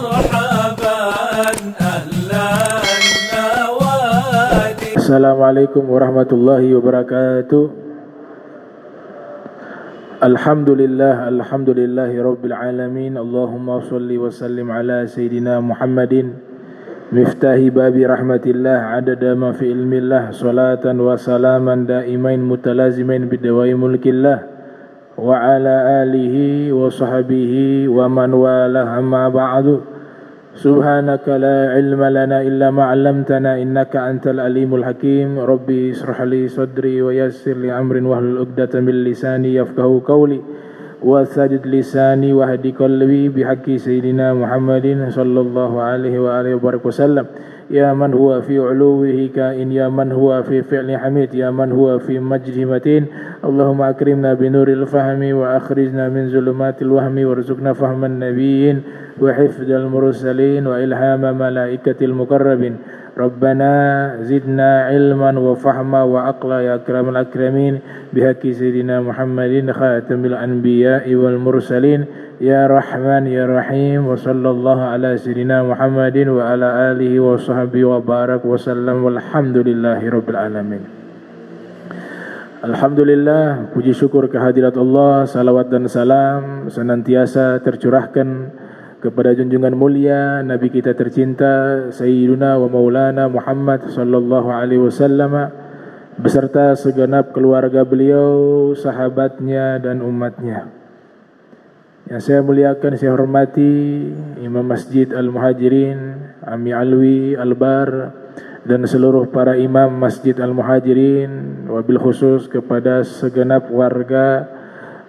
مرحبا أهلا النوادي. السلام عليكم ورحمة الله وبركاته. الحمد لله رب العالمين. اللهم صل وسلم على سيدنا محمد مفتاح باب رحمة الله عدد ما في علم الله صلاة وسلاما دائمين متلازمين بدوام ملك الله وعلى آله وصحبه ومن والاه. أما بعد، سبحانك لا علم لنا إلا ما علمتنا إنك أنت العليم الحكيم. ربي اشرح لي صدري ويسر لي أمري واحلل عقدة من لساني يفقهوا قولي وسدد لساني واهد قلبي بحق سيدنا محمد صلى الله عليه وآله وسلم. يا من هو في علوه كائن، يا من هو في فعل حميد، يا من هو في مجده متين. اللهم أكرمنا بنور الفهم وأخرجنا من ظلمات الوهم وارزقنا فهم النبيين وحفظ المرسلين وإلهام ملائكة المقربين. ربنا زدنا علما وفهما وعقلا يا أكرم الأكرمين بحق سيدنا محمد خاتم الأنبياء والمرسلين. يا رحمن يا رحيم. وصلى الله على سيدنا محمد وعلى آله وصحبه وبارك وسلم والحمد لله رب العالمين. Alhamdulillah, puji syukur kehadirat Allah, salawat dan salam senantiasa tercurahkan kepada junjungan mulia Nabi kita tercinta Sayyiduna wa Maulana Muhammad sallallahu alaihi wasallam beserta segenap keluarga beliau, sahabatnya dan umatnya. Yang saya muliakan, saya hormati Imam Masjid Al-Muhajirin, Ami Alwi Albar, dan seluruh para imam Masjid Al-Muhajirin, wabil khusus kepada segenap warga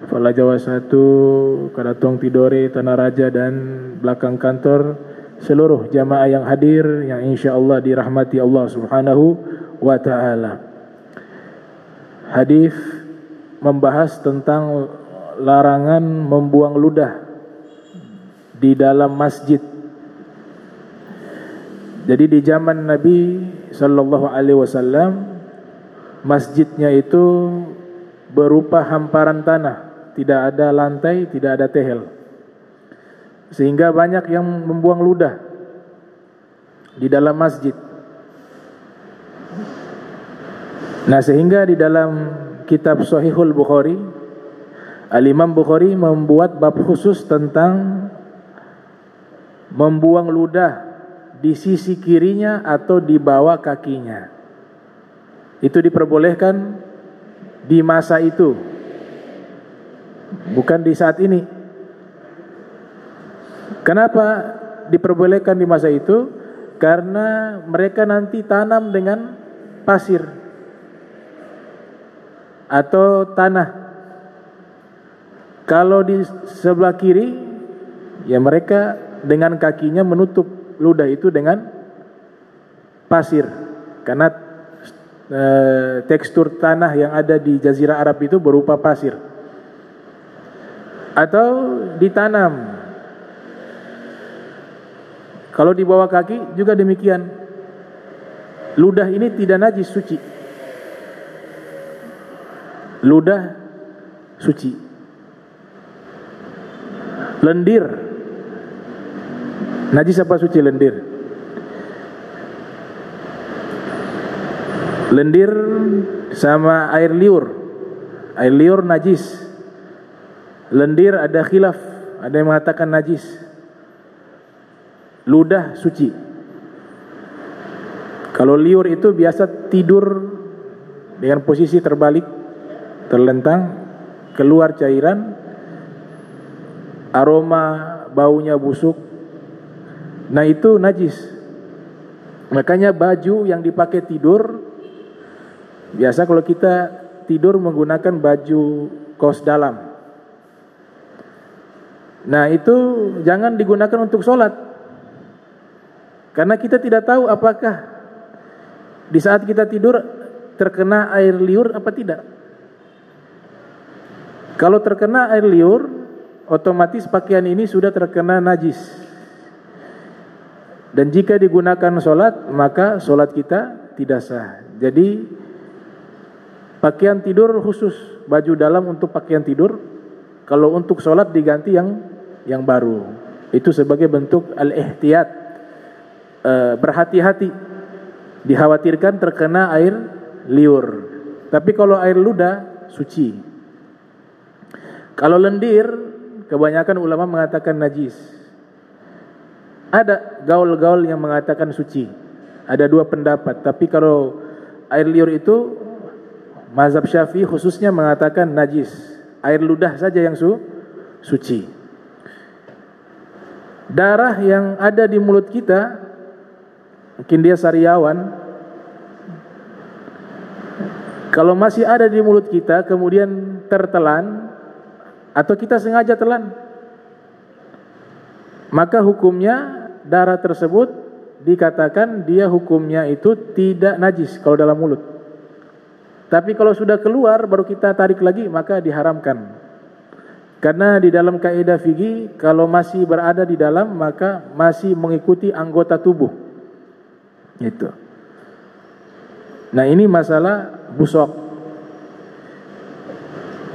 Fala Jawa 1, Karatong Tidore, Tanah Raja dan belakang kantor, seluruh jamaah yang hadir yang insyaallah dirahmati Allah Subhanahu wa taala. Hadis membahas tentang larangan membuang ludah di dalam masjid. Jadi di zaman Nabi sallallahu alaihi wasallam masjidnya itu berupa hamparan tanah, tidak ada lantai, tidak ada tehel. Sehingga banyak yang membuang ludah di dalam masjid. Nah, sehingga di dalam kitab Sahihul Bukhari, Al-Imam Bukhari membuat bab khusus tentang membuang ludah di sisi kirinya atau di bawah kakinya. Itu diperbolehkan di masa itu, bukan di saat ini. Kenapa diperbolehkan di masa itu? Karena mereka nanti tanam dengan pasir atau tanah. Kalau di sebelah kiri, ya mereka dengan kakinya menutup ludah itu dengan pasir, karena tekstur tanah yang ada di Jazirah Arab itu berupa pasir. Atau ditanam. Kalau di bawah kaki juga demikian. Ludah ini tidak najis, suci. Ludah suci. Lendir najis apa suci lendir? Lendir sama air liur. Air liur najis. Lendir ada khilaf, ada yang mengatakan najis. Ludah suci. Kalau liur itu biasa tidur dengan posisi terbalik, terlentang, keluar cairan, aroma baunya busuk. Nah, itu najis. Makanya baju yang dipakai tidur, biasa kalau kita tidur menggunakan baju kaos dalam. Nah, itu jangan digunakan untuk sholat, karena kita tidak tahu apakah di saat kita tidur terkena air liur apa tidak. Kalau terkena air liur, otomatis pakaian ini sudah terkena najis. Dan jika digunakan sholat, maka sholat kita tidak sah. Jadi pakaian tidur khusus, baju dalam untuk pakaian tidur. Kalau untuk sholat diganti yang baru. Itu sebagai bentuk al-ihtiyat, berhati-hati, dikhawatirkan terkena air liur. Tapi kalau air ludah suci. Kalau lendir, kebanyakan ulama mengatakan najis. Ada gaul-gaul yang mengatakan suci. Ada dua pendapat. Tapi kalau air liur itu, mazhab Syafi'i khususnya mengatakan najis. Air ludah saja yang suci. Darah yang ada di mulut kita, mungkin dia sariawan, kalau masih ada di mulut kita kemudian tertelan atau kita sengaja telan, maka hukumnya darah tersebut dikatakan dia hukumnya itu tidak najis kalau dalam mulut. Tapi kalau sudah keluar baru kita tarik lagi, maka diharamkan. Karena di dalam kaidah fikih, kalau masih berada di dalam maka masih mengikuti anggota tubuh. Itu. Nah, ini masalah busok.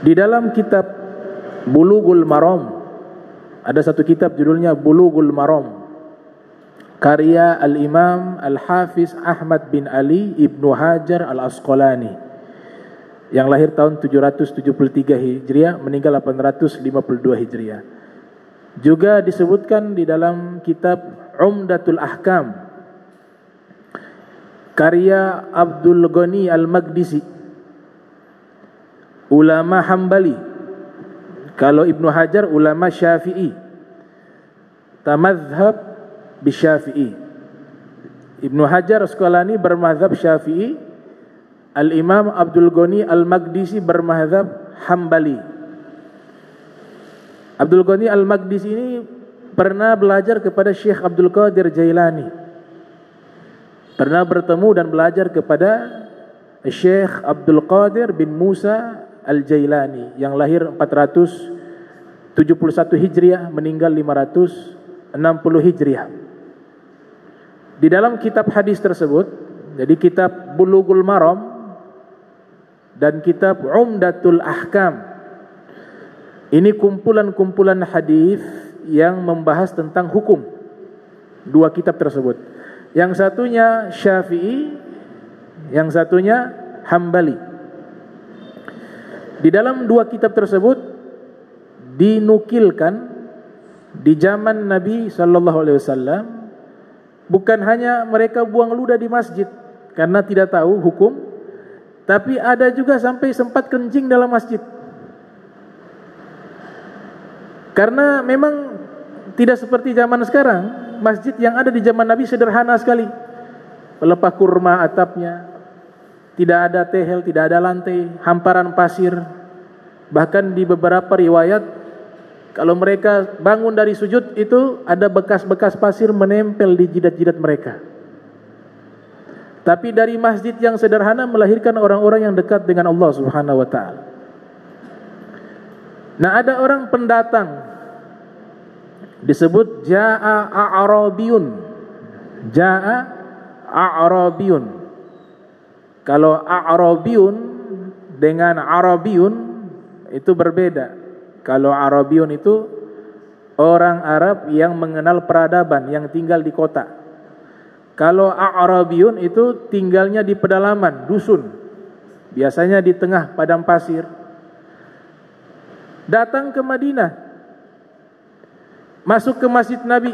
Di dalam kitab Bulughul Maram, ada satu kitab judulnya Bulughul Maram, karya Al-Imam Al-Hafiz Ahmad bin Ali Ibnu Hajar Al-Asqalani, yang lahir tahun 773 Hijriah, meninggal 852 Hijriah. Juga disebutkan di dalam kitab Umdatul Ahkam, karya Abdul Ghani Al-Maqdisi, ulama Hambali. Kalau Ibnu Hajar ulama Syafi'i, tamadhab bisyafi'i. Ibnu Hajar Asqalani bermazhab Syafi'i, Al-Imam Abdul Ghani Al-Maqdisi bermazhab Hambali. Abdul Ghani Al-Maqdisi ini pernah belajar kepada Syekh Abdul Qadir Jailani, pernah bertemu dan belajar kepada Syekh Abdul Qadir bin Musa Al-Jailani yang lahir 471 Hijriah, meninggal 560 Hijriah. Di dalam kitab hadis tersebut, jadi kitab Bulughul Maram dan kitab Umdatul Ahkam, ini kumpulan-kumpulan hadis yang membahas tentang hukum. Dua kitab tersebut, yang satunya Syafi'i, yang satunya Hambali. Di dalam dua kitab tersebut dinukilkan di zaman Nabi sallallahu alaihi wasallam, bukan hanya mereka buang ludah di masjid karena tidak tahu hukum, tapi ada juga sampai sempat kencing dalam masjid. Karena memang tidak seperti zaman sekarang. Masjid yang ada di zaman Nabi sederhana sekali. Pelepah kurma atapnya, tidak ada tehel, tidak ada lantai, hamparan pasir. Bahkan di beberapa riwayat, kalau mereka bangun dari sujud itu ada bekas-bekas pasir menempel di jidat-jidat mereka. Tapi dari masjid yang sederhana melahirkan orang-orang yang dekat dengan Allah Subhanahu wa taala. Nah, ada orang pendatang disebut Ja'a A'rabiyun. Ja'a A'rabiyun. Kalau A'rabiyun dengan Arabiyun itu berbeda. Kalau Arabiyun itu orang Arab yang mengenal peradaban, yang tinggal di kota. Kalau A'rabiyun itu tinggalnya di pedalaman, dusun, biasanya di tengah padang pasir. Datang ke Madinah, masuk ke Masjid Nabi.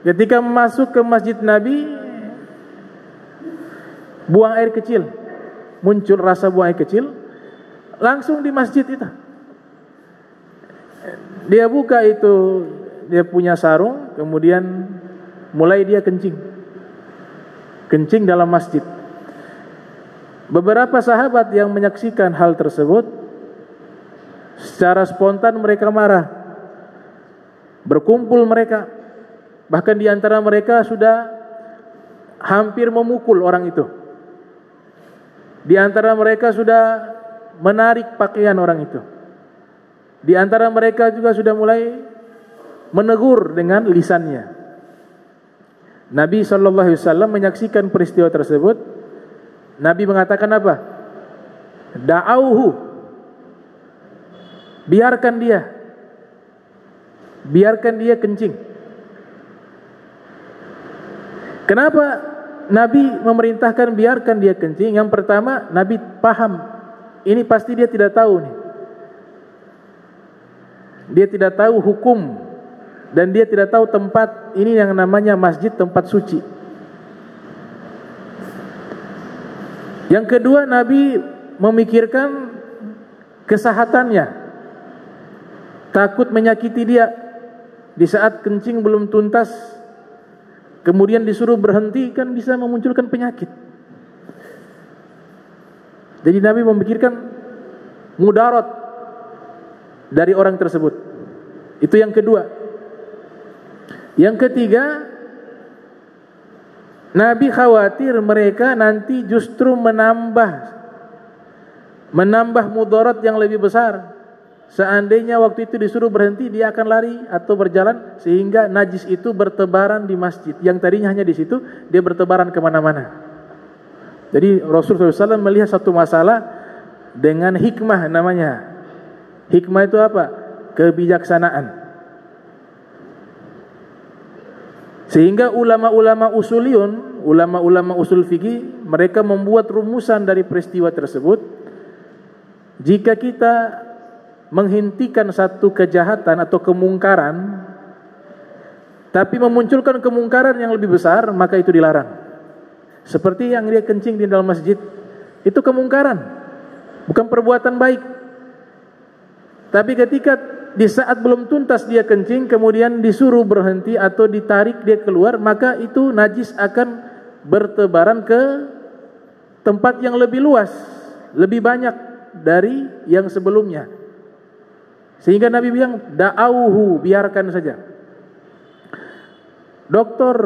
Ketika masuk ke Masjid Nabi, buang air kecil, muncul rasa buang air kecil, langsung di masjid itu. Dia buka itu, dia punya sarung, kemudian mulai dia kencing dalam masjid. Beberapa sahabat yang menyaksikan hal tersebut, secara spontan mereka marah. Berkumpul mereka, bahkan di antara mereka sudah hampir memukul orang itu. Di antara mereka sudah menarik pakaian orang itu. Di antara mereka juga sudah mulai menegur dengan lisannya. Nabi SAW menyaksikan peristiwa tersebut. Nabi mengatakan apa? Da'auhu, biarkan dia. biarkan dia kencing. Kenapa Nabi memerintahkan biarkan dia kencing? Yang pertama, Nabi paham, ini pasti dia tidak tahu nih. Dia tidak tahu hukum, dan dia tidak tahu tempat ini yang namanya masjid, tempat suci. Yang kedua, Nabi memikirkan kesehatannya, takut menyakiti dia di saat kencing belum tuntas, kemudian disuruh berhenti, kan bisa memunculkan penyakit. Jadi Nabi memikirkan mudarat dari orang tersebut. Itu yang kedua. Yang ketiga, Nabi khawatir mereka nanti justru menambah mudarat yang lebih besar. Seandainya waktu itu disuruh berhenti, dia akan lari atau berjalan, sehingga najis itu bertebaran di masjid. Yang tadinya hanya di situ, dia bertebaran kemana-mana. Jadi Rasulullah SAW melihat satu masalah dengan hikmah namanya. Hikmah itu apa? Kebijaksanaan. Sehingga ulama-ulama usuliyun, ulama-ulama usul fikih, mereka membuat rumusan dari peristiwa tersebut. Jika kita menghentikan satu kejahatan atau kemungkaran, tapi memunculkan kemungkaran yang lebih besar, maka itu dilarang. Seperti yang dia kencing di dalam masjid, itu kemungkaran, bukan perbuatan baik. Tapi ketika di saat belum tuntas dia kencing, kemudian disuruh berhenti atau ditarik dia keluar, maka itu najis akan bertebaran ke tempat yang lebih luas, lebih banyak dari yang sebelumnya. Sehingga Nabi bilang, da'auhu, biarkan saja. Dr.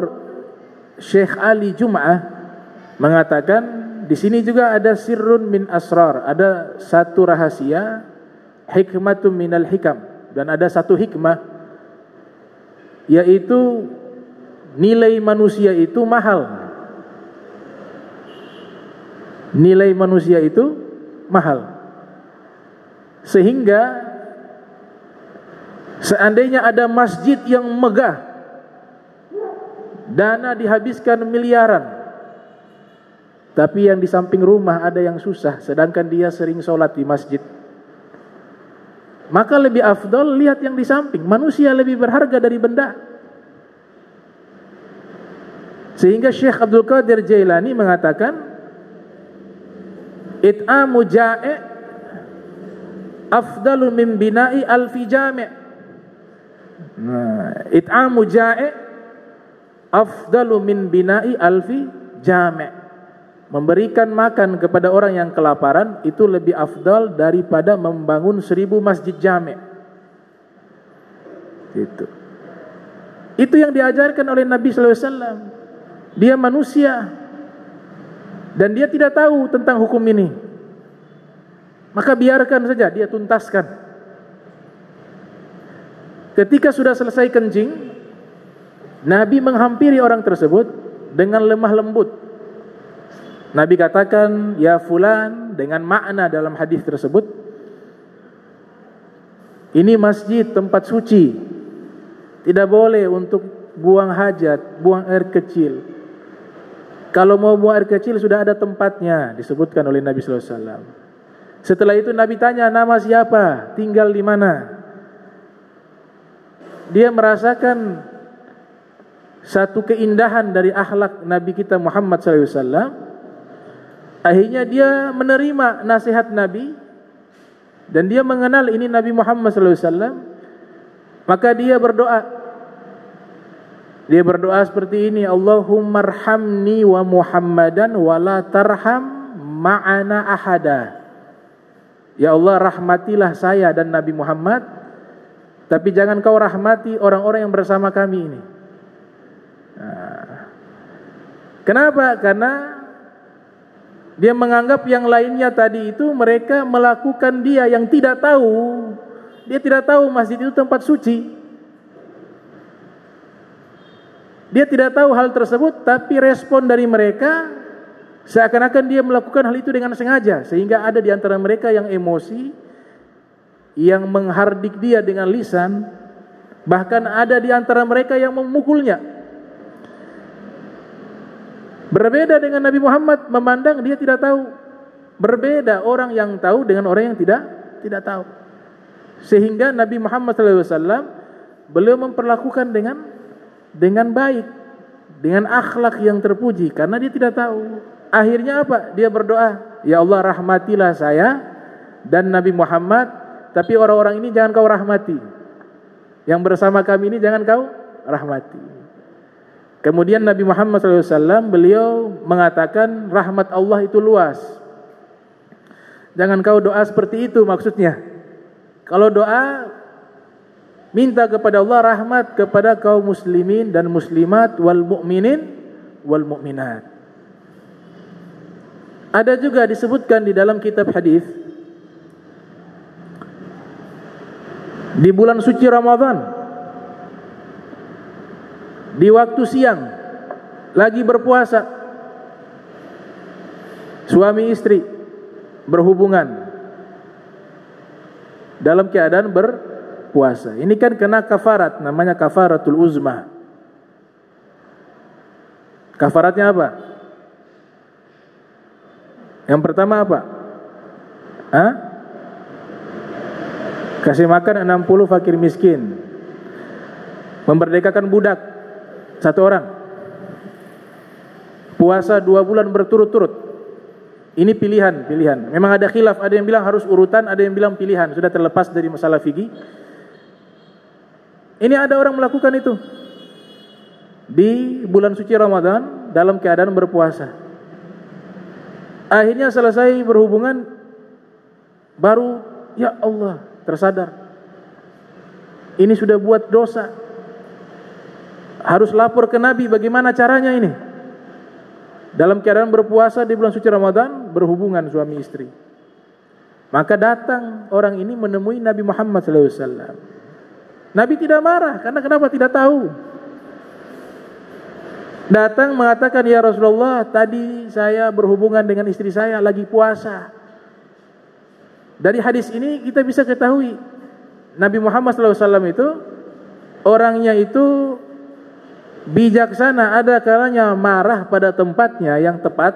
Syekh Ali Jum'ah mengatakan, di sini juga ada sirrun min asrar, ada satu rahasia, hikmatun minal hikam, dan ada satu hikmah, yaitu nilai manusia itu mahal. Nilai manusia itu mahal. Sehingga seandainya ada masjid yang megah, dana dihabiskan miliaran, tapi yang di samping rumah ada yang susah, sedangkan dia sering sholat di masjid, maka lebih afdol lihat yang di samping. Manusia lebih berharga dari benda. Sehingga Syekh Abdul Qadir Jailani mengatakan, it'amu ja'i afdalu min bina'i alfi jami'. It'amu ja'i afdalu min bina'i alfi jami'. Memberikan makan kepada orang yang kelaparan itu lebih afdal daripada membangun 1000 masjid jami'. Itu yang diajarkan oleh Nabi sallallahu alaihi wasallam. Dia manusia dan dia tidak tahu tentang hukum ini. Maka biarkan saja dia tuntaskan. Ketika sudah selesai kencing, Nabi menghampiri orang tersebut dengan lemah lembut. Nabi katakan, ya fulan, dengan makna dalam hadis tersebut, ini masjid, tempat suci, tidak boleh untuk buang hajat, buang air kecil. Kalau mau buang air kecil sudah ada tempatnya, disebutkan oleh Nabi sallallahu alaihi wasallam. Setelah itu Nabi tanya, nama siapa, tinggal di mana. Dia merasakan satu keindahan dari akhlak Nabi kita Muhammad sallallahu alaihi wasallam. Akhirnya dia menerima nasihat Nabi dan dia mengenal ini Nabi Muhammad sallallahu alaihi wasallam. Maka dia berdoa. Dia berdoa seperti ini, Allahumma arhamni wa Muhammadan wa la tarham ma'ana ahada. Ya Allah, rahmatilah saya dan Nabi Muhammad, tapi jangan kau rahmati orang-orang yang bersama kami ini. Kenapa? Karena dia menganggap yang lainnya tadi itu mereka melakukan dia yang tidak tahu. Dia tidak tahu masjid itu tempat suci. Dia tidak tahu hal tersebut, tapi respon dari mereka seakan-akan dia melakukan hal itu dengan sengaja. Sehingga ada di antara mereka yang emosi, yang menghardik dia dengan lisan, Bahkan ada di antara mereka yang memukulnya. Berbeda dengan Nabi Muhammad, memandang dia tidak tahu. Berbeda orang yang tahu dengan orang yang tidak tahu. Sehingga Nabi Muhammad SAW beliau memperlakukan dengan baik, dengan akhlak yang terpuji, karena dia tidak tahu. Akhirnya apa? Dia berdoa, ya Allah, rahmatilah saya dan Nabi Muhammad, tapi orang-orang ini jangan kau rahmati. Yang bersama kami ini jangan kau rahmati. Kemudian Nabi Muhammad SAW beliau mengatakan rahmat Allah itu luas. Jangan kau doa seperti itu maksudnya. Kalau doa, minta kepada Allah rahmat kepada kaum muslimin dan muslimat wal mu'minin wal mu'minat. Ada juga disebutkan di dalam kitab hadis, di bulan suci Ramadan, di waktu siang lagi berpuasa, suami istri berhubungan dalam keadaan berpuasa. Ini kan kena kafarat, namanya kafaratul uzmah. Kafaratnya apa? Yang pertama apa? Kasih makan 60 fakir miskin, memerdekakan budak 1 orang, puasa 2 bulan berturut-turut. Ini pilihan. Memang ada khilaf, ada yang bilang harus urutan, ada yang bilang pilihan, sudah terlepas dari masalah fikih. Ini ada orang melakukan itu di bulan suci Ramadan dalam keadaan berpuasa. Akhirnya selesai berhubungan, baru ya Allah tersadar, ini sudah buat dosa, harus lapor ke Nabi. Bagaimana caranya ini? Dalam keadaan berpuasa di bulan suci Ramadan, berhubungan suami istri. Maka datang orang ini menemui Nabi Muhammad SAW. Nabi tidak marah, karena kenapa? Tidak tahu. Datang mengatakan, ya Rasulullah, tadi saya berhubungan dengan istri saya lagi puasa. Dari hadis ini kita bisa ketahui Nabi Muhammad SAW itu orangnya itu bijaksana. Ada kalanya marah pada tempatnya yang tepat,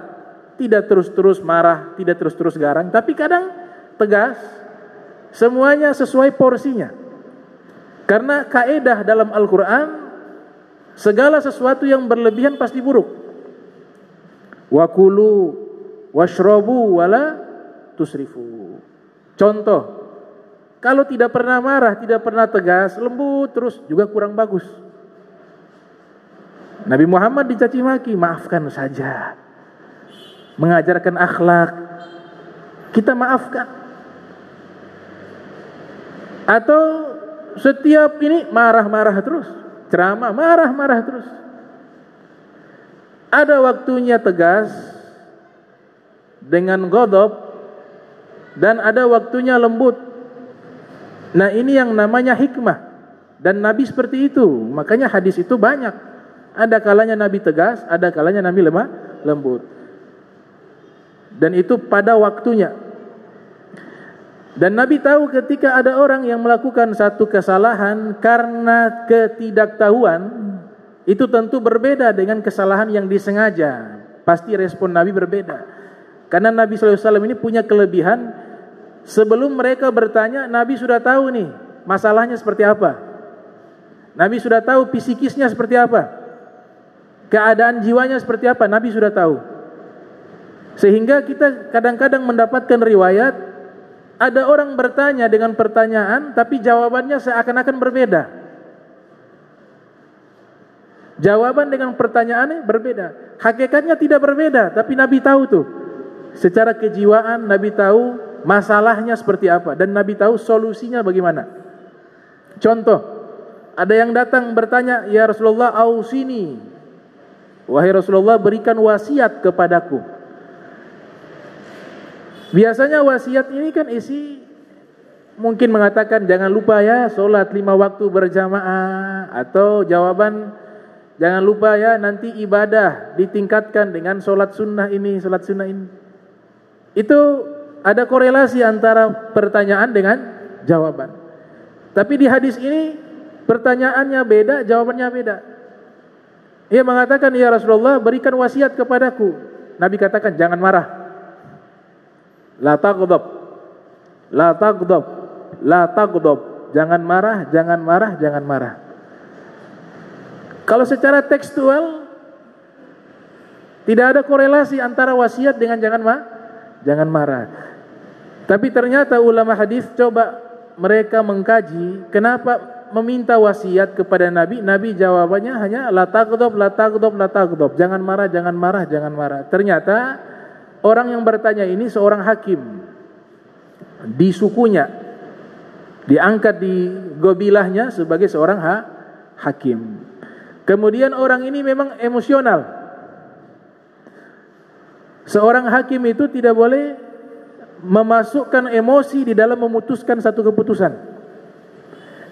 tidak terus-terus marah, tidak terus-terus garang, tapi kadang tegas. Semuanya sesuai porsinya. Karena kaedah dalam Al-Quran, segala sesuatu yang berlebihan pasti buruk. Wa kulu washrabu wala tusrifu. Contoh, kalau tidak pernah marah, tidak pernah tegas, lembut terus, juga kurang bagus. Nabi Muhammad dicaci maki, maafkan saja. Mengajarkan akhlak, kita maafkan. Atau setiap ini marah-marah terus, ceramah marah-marah terus. Ada waktunya tegas dengan ghadab, dan ada waktunya lembut. Nah, ini yang namanya hikmah. Dan Nabi seperti itu. Makanya hadis itu banyak. Ada kalanya Nabi tegas, ada kalanya Nabi lembut. Dan itu pada waktunya. Dan Nabi tahu ketika ada orang yang melakukan satu kesalahan karena ketidaktahuan, itu tentu berbeda dengan kesalahan yang disengaja. Pasti respon Nabi berbeda. Karena Nabi SAW ini punya kelebihan, sebelum mereka bertanya, Nabi sudah tahu nih masalahnya seperti apa. Nabi sudah tahu psikisnya seperti apa, keadaan jiwanya seperti apa, Nabi sudah tahu. Sehingga kita kadang-kadang mendapatkan riwayat, ada orang bertanya dengan pertanyaan, tapi jawabannya seakan-akan berbeda. Jawaban dengan pertanyaannya berbeda. Hakikatnya tidak berbeda, tapi Nabi tahu tuh. Secara kejiwaan Nabi tahu masalahnya seperti apa, dan Nabi tahu solusinya bagaimana. Contoh, ada yang datang bertanya, ya Rasulullah, ausini, wahai Rasulullah, berikan wasiat kepadaku. Biasanya wasiat ini kan isi mungkin mengatakan jangan lupa ya sholat 5 waktu berjamaah, atau jawaban jangan lupa ya nanti ibadah ditingkatkan dengan sholat sunnah ini, sholat sunnah ini. Itu ada korelasi antara pertanyaan dengan jawaban. Tapi di hadis ini Pertanyaannya beda, jawabannya beda. Ia mengatakan, ya Rasulullah, berikan wasiat kepadaku. Nabi katakan, jangan marah. La taghdab, la taghdab, la taghdab. Jangan marah, jangan marah, jangan marah. Kalau secara tekstual tidak ada korelasi antara wasiat dengan jangan marah. Tapi ternyata ulama hadis coba mereka mengkaji kenapa meminta wasiat kepada Nabi. Nabi jawabannya hanya la taghdab, la taghdab, la taghdab. Jangan marah, jangan marah, jangan marah. Ternyata orang yang bertanya ini seorang hakim di sukunya, diangkat di gobilahnya sebagai seorang hakim. Kemudian orang ini memang emosional. Seorang hakim itu tidak boleh memasukkan emosi di dalam memutuskan satu keputusan,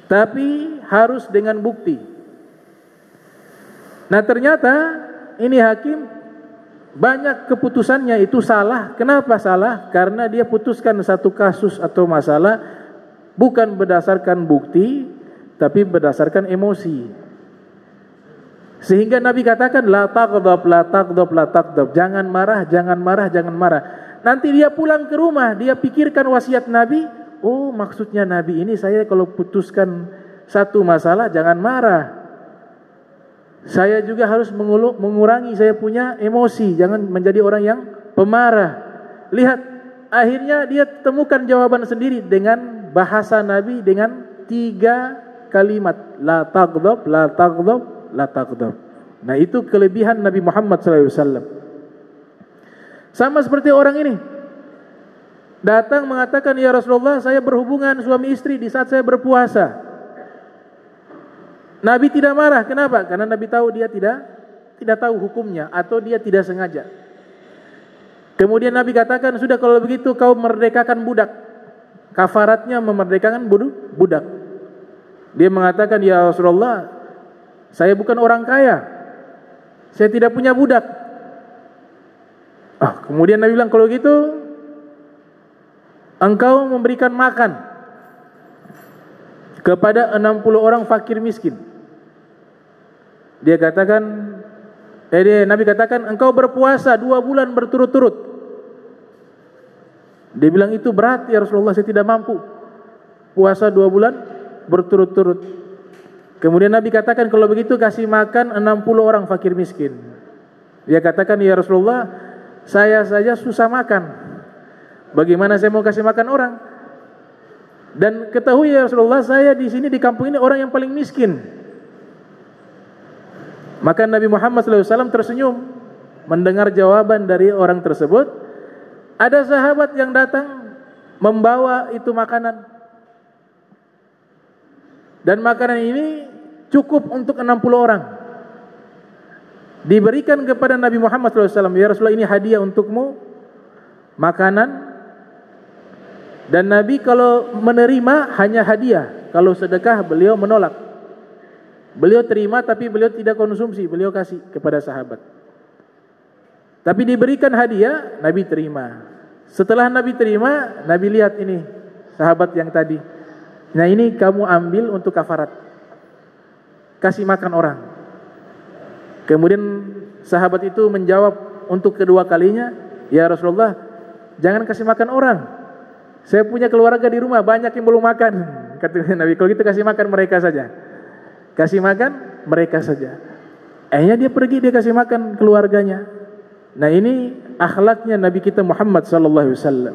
tapi harus dengan bukti. Nah ternyata ini hakim banyak keputusannya itu salah. Kenapa salah? Karena dia putuskan satu kasus atau masalah bukan berdasarkan bukti, tapi berdasarkan emosi. Sehingga Nabi katakan la taghdab, la taghdab, la taghdab. Jangan marah, jangan marah, jangan marah. Nanti dia pulang ke rumah, dia pikirkan wasiat Nabi. Oh, maksudnya Nabi ini saya kalau putuskan satu masalah jangan marah. Saya juga harus mengurangi saya punya emosi, jangan menjadi orang yang pemarah. Lihat, akhirnya dia temukan jawaban sendiri dengan bahasa Nabi dengan 3 kalimat. La taghdab, la taghdab, la taghdab. Nah itu kelebihan Nabi Muhammad SAW. Sama seperti orang ini datang mengatakan, ya Rasulullah, saya berhubungan suami istri di saat saya berpuasa. Nabi tidak marah. Kenapa? Karena Nabi tahu dia tidak tahu hukumnya atau dia tidak sengaja. Kemudian Nabi katakan, sudah kalau begitu kau merdekakan budak. Kafaratnya memerdekakan budak. Dia mengatakan, ya Rasulullah, saya bukan orang kaya, saya tidak punya budak. Kemudian Nabi bilang, kalau gitu engkau memberikan makan kepada 60 orang fakir miskin. Nabi katakan, engkau berpuasa 2 bulan berturut-turut. Dia bilang, itu berat ya Rasulullah, saya tidak mampu puasa 2 bulan berturut-turut. Kemudian Nabi katakan, kalau begitu kasih makan 60 orang fakir miskin. Dia katakan, ya Rasulullah, saya saja susah makan, bagaimana saya mau kasih makan orang? Dan ketahui ya Rasulullah, saya di sini di kampung ini orang yang paling miskin. Maka Nabi Muhammad SAW tersenyum mendengar jawaban dari orang tersebut. Ada sahabat yang datang membawa itu makanan, dan makanan ini cukup untuk 60 orang. Diberikan kepada Nabi Muhammad SAW. Ya Rasulullah, ini hadiah untukmu, makanan. Dan Nabi kalau menerima hanya hadiah. Kalau sedekah beliau menolak. Beliau terima tapi beliau tidak konsumsi. Beliau kasih kepada sahabat. Tapi diberikan hadiah, Nabi terima. Setelah Nabi terima, Nabi lihat ini sahabat yang tadi. Nah ini kamu ambil untuk kafarat, kasih makan orang. Kemudian sahabat itu menjawab untuk kedua kalinya, ya Rasulullah, jangan kasih makan orang. Saya punya keluarga di rumah, banyak yang belum makan. Kata Nabi, kalau gitu kasih makan mereka saja. Kasih makan mereka saja. Akhirnya dia pergi, dia kasih makan keluarganya. Nah ini akhlaknya Nabi kita Muhammad SAW.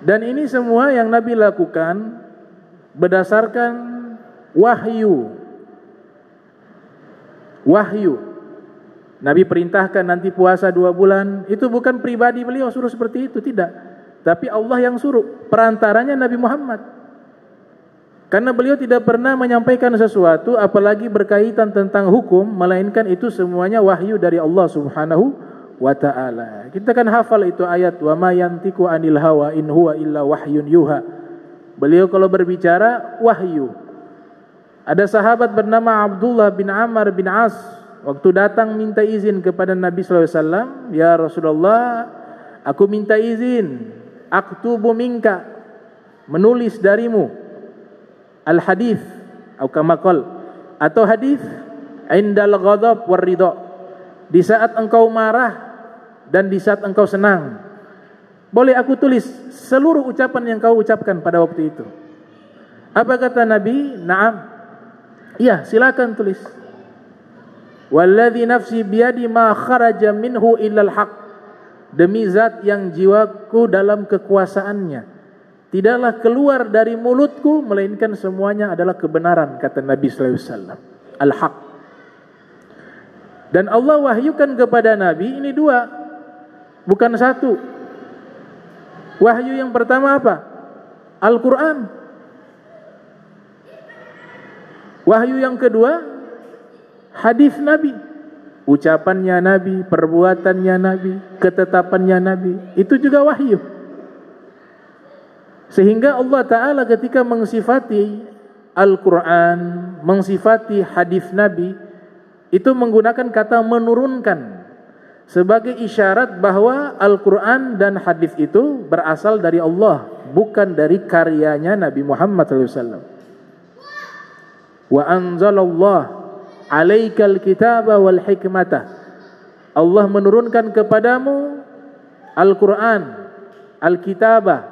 Dan ini semua yang Nabi lakukan berdasarkan wahyu. Nabi perintahkan nanti puasa 2 bulan. Itu bukan pribadi beliau suruh seperti itu, tidak. Tapi Allah yang suruh, perantaranya Nabi Muhammad. Karena beliau tidak pernah menyampaikan sesuatu apalagi berkaitan tentang hukum, melainkan itu semuanya wahyu dari Allah Subhanahu wa ta'ala. Kita kan hafal itu ayat, wa ma yantiqu anil hawa in huwa illa wahyun yuha. Beliau kalau berbicara wahyu. Ada sahabat bernama Abdullah bin Amr bin As, waktu datang minta izin kepada Nabi SAW, ya Rasulullah, aku minta izin, aktubu minka, menulis darimu al-hadis Atau hadis indal ghadab war ridha, di saat engkau marah dan di saat engkau senang. Boleh aku tulis seluruh ucapan yang kau ucapkan pada waktu itu? Apa kata Nabi? Naam. Iya, silakan tulis. Walladzi nafsi biyadi ma kharaja minhu illal haq. Demi zat yang jiwaku dalam kekuasaannya, tidaklah keluar dari mulutku melainkan semuanya adalah kebenaran, kata Nabi sallallahu alaihi wasallam. Al-haq. Dan Allah wahyukan kepada Nabi ini dua, bukan satu. Wahyu yang pertama apa? Al-Quran. Wahyu yang kedua, hadis Nabi. Ucapannya Nabi, perbuatannya Nabi, ketetapannya Nabi. Itu juga wahyu. Sehingga Allah Ta'ala ketika mengsifati Al-Quran, mengsifati hadis Nabi, itu menggunakan kata menurunkan, sebagai isyarat bahwa Al-Quran dan hadis itu berasal dari Allah, bukan dari karyanya Nabi Muhammad SAW. Wa anzalallah alaikal kitaba wal hikmata. Allah menurunkan kepadamu Al-Quran, Al-Kitabah,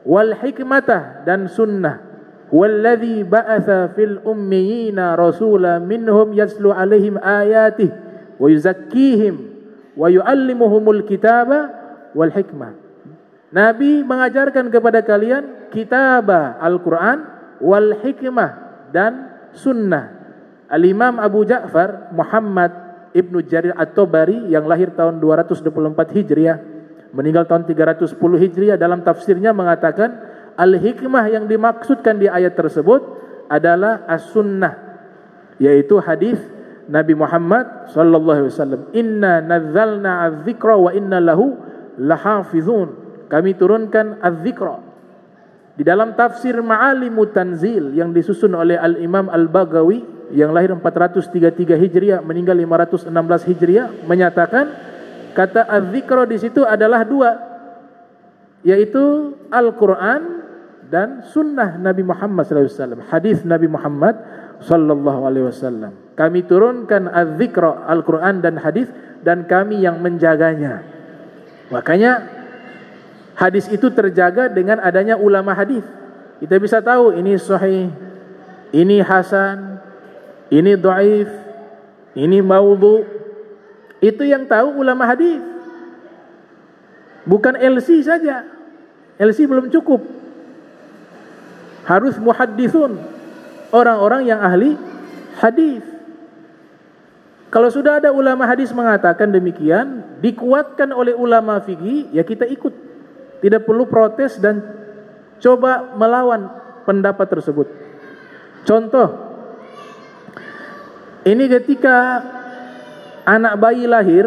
wal hikmata, dan sunnah. Walladzi ba'atha fil ummiyina rasula minhum yatlu alaihim ayatih wa yuzakkihim wa yu'allimuhumul kitaba wal hikmah. Nabi mengajarkan kepada kalian kitabah Al-Quran, wal hikmah, dan sunnah. Al-Imam Abu Ja'far Muhammad Ibnu Jarir At-Tabari yang lahir tahun 224 Hijriah, meninggal tahun 310 Hijriah, dalam tafsirnya mengatakan al-hikmah yang dimaksudkan di ayat tersebut adalah as-sunnah, yaitu hadis Nabi Muhammad sallallahu alaihi wasallam. Inna nazzalna adz-dzikra wa inna lahu lahafizun. Kami turunkan adz-dzikra. Di dalam tafsir Ma'alimut Tanzil yang disusun oleh Al-Imam Al-Baghawi yang lahir 433 Hijriah, meninggal 516 Hijriah, menyatakan kata adz-dzikra di situ adalah dua, yaitu Al-Quran dan sunnah Nabi Muhammad sallallahu alaihi wasallam, hadis Nabi Muhammad sallallahu alaihi wasallam. Kami turunkan az-zikra, Al-Quran dan hadis, dan kami yang menjaganya. Makanya hadis itu terjaga dengan adanya ulama hadis. Kita bisa tahu ini sahih, ini hasan, ini dhaif, ini maudhu. Itu yang tahu ulama hadis. Bukan LC saja. LC belum cukup. Harus muhaddithun, orang-orang yang ahli hadis. Kalau sudah ada ulama hadis mengatakan demikian, dikuatkan oleh ulama fikih, ya kita ikut. Tidak perlu protes dan coba melawan pendapat tersebut. Contoh, ini ketika anak bayi lahir,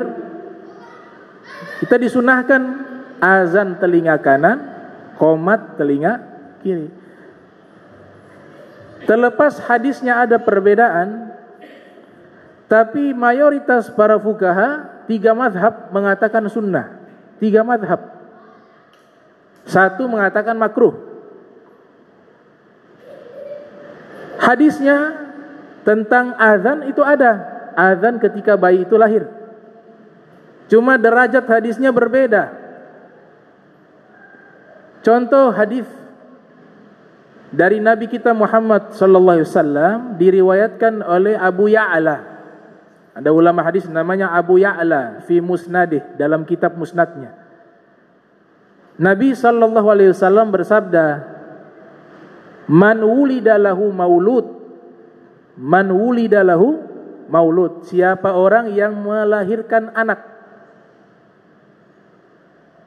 kita disunahkan azan telinga kanan, qomat telinga kiri. Terlepas hadisnya ada perbedaan, tapi mayoritas para fuqaha, 3 mazhab mengatakan sunnah. 3 mazhab. 1 mengatakan makruh. Hadisnya tentang azan itu ada, azan ketika bayi itu lahir. Cuma derajat hadisnya berbeda. Contoh hadis dari Nabi kita Muhammad sallallahu alaihi wasallam diriwayatkan oleh Abu Ya'la. Ada ulama hadis namanya Abu Ya'la fi musnadih, dalam kitab musnadnya. Nabi sallallahu alaihi wasallam bersabda, "Man wulida lahu maulud." Man wulida lahu maulud. Siapa orang yang melahirkan anak,